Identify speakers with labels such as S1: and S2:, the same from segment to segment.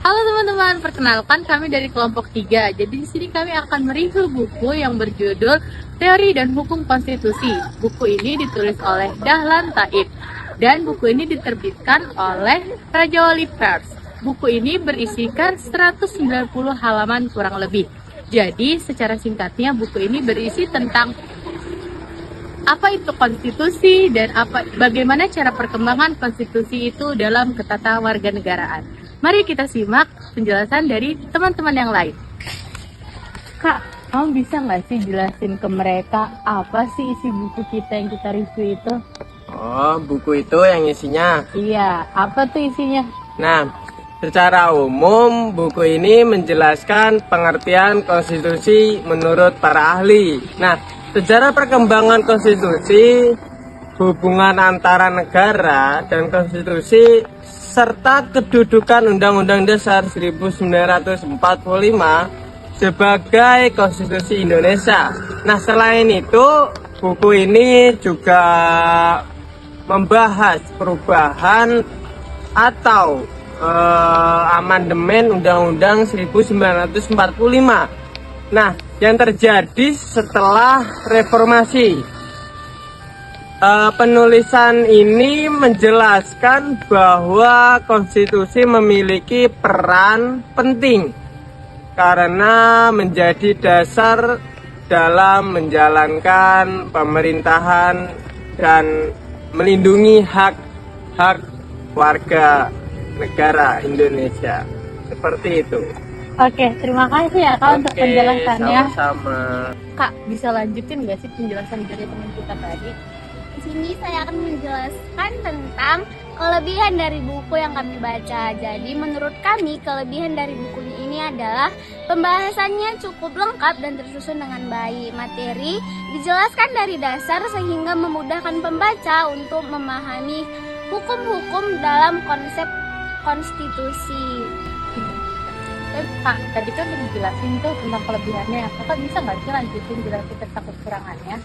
S1: Halo teman-teman, perkenalkan kami dari kelompok 3. Jadi di sini kami akan mereview buku yang berjudul Teori dan Hukum Konstitusi. Buku ini ditulis oleh Dahlan Taib dan buku ini diterbitkan oleh Raja Wali Pers. Buku ini berisikan 190 halaman kurang lebih. Jadi secara singkatnya buku ini berisi tentang apa itu konstitusi dan bagaimana cara perkembangan konstitusi itu dalam ketatawarganegaraan. Mari kita simak penjelasan dari teman-teman yang lain. Kak, kamu bisa nggak sih jelasin ke mereka apa sih isi buku kita yang kita review itu?
S2: Oh, buku itu yang isinya.
S1: Iya, apa tuh isinya?
S2: Nah, secara umum buku ini menjelaskan pengertian konstitusi menurut para ahli. Nah, sejarah perkembangan konstitusi, hubungan antara negara dan konstitusi, serta kedudukan Undang-Undang Dasar 1945 sebagai konstitusi Indonesia. Nah, selain itu, buku ini juga membahas perubahan atau amandemen Undang-Undang 1945. Nah, yang terjadi setelah reformasi. Penulisan ini menjelaskan bahwa konstitusi memiliki peran penting karena menjadi dasar dalam menjalankan pemerintahan dan melindungi hak-hak warga negara Indonesia. Seperti itu.
S1: Oke, terima kasih ya Kak untuk penjelasannya.
S2: Sama-sama.
S1: Kak, bisa lanjutin nggak sih penjelasan dari teman kita tadi?
S3: Di sini saya akan menjelaskan tentang kelebihan dari buku yang kami baca. Jadi menurut kami kelebihan dari buku ini adalah pembahasannya cukup lengkap dan tersusun dengan baik. Materi dijelaskan dari dasar sehingga memudahkan pembaca untuk memahami hukum-hukum dalam konsep konstitusi.
S1: Kak, tadi kan udah dijelasin tuh tentang kelebihannya. Kakak bisa nggak sih lanjutin jelasin tentang kekurangannya?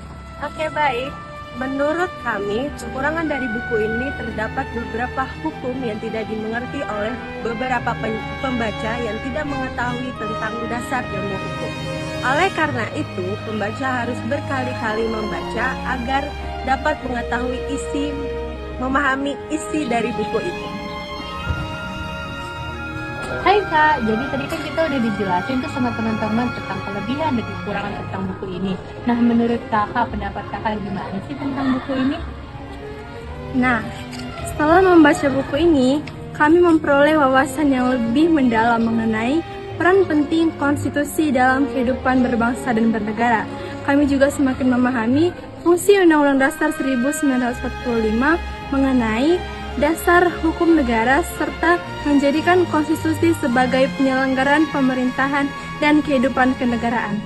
S4: Oke, baik. Menurut kami, kekurangan dari buku ini terdapat beberapa hukum yang tidak dimengerti oleh beberapa pembaca yang tidak mengetahui tentang dasar ilmu hukum. Oleh karena itu, pembaca harus berkali-kali membaca agar dapat memahami isi dari buku itu.
S1: Hai Kak, jadi tadi kan kita udah dijelasin tuh sama teman-teman tentang kelebihan dan kekurangan tentang buku ini. Nah, menurut kakak, pendapat kakak gimana sih tentang buku ini?
S5: Nah, setelah membaca buku ini, kami memperoleh wawasan yang lebih mendalam mengenai peran penting konstitusi dalam kehidupan berbangsa dan bernegara. Kami juga semakin memahami fungsi Undang-Undang Dasar 1945 mengenai dasar hukum negara serta menjadikan konstitusi sebagai penyelenggaraan pemerintahan dan kehidupan kenegaraan.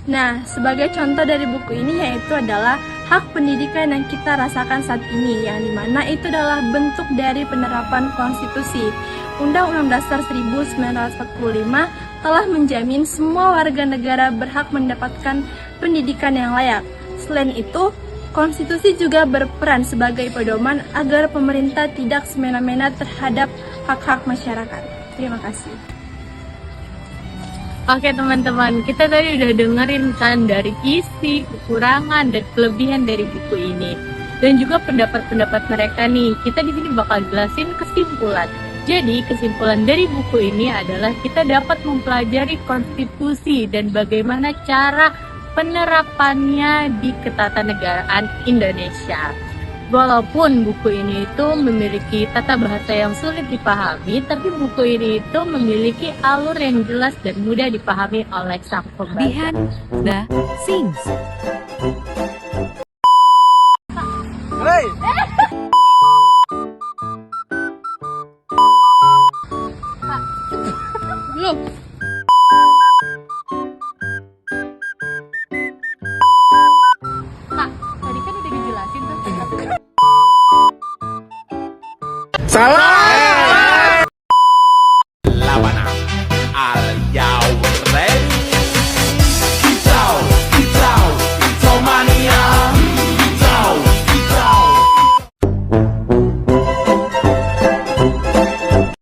S5: Nah, sebagai contoh dari buku ini yaitu adalah hak pendidikan yang kita rasakan saat ini, yang dimana itu adalah bentuk dari penerapan konstitusi. Undang-Undang Dasar 1945 telah menjamin semua warga negara berhak mendapatkan pendidikan yang layak. Selain itu, konstitusi juga berperan sebagai pedoman agar pemerintah tidak semena-mena terhadap hak-hak masyarakat. Terima kasih.
S1: Oke teman-teman, kita tadi udah dengerin kan dari isi, kekurangan, dan kelebihan dari buku ini. Dan juga pendapat-pendapat mereka nih, kita di sini bakal jelasin kesimpulan. Jadi kesimpulan dari buku ini adalah kita dapat mempelajari konstitusi dan bagaimana cara penerapannya di ketatanegaraan Indonesia. Walaupun buku ini itu memiliki tata bahasa yang sulit dipahami, tapi buku ini itu memiliki alur yang jelas dan mudah dipahami oleh sang pembaca.
S6: Behind the scenes.
S2: Hey!
S1: Belum. Kak, tadi kan udah dijelasin tuh tentang
S2: Salah!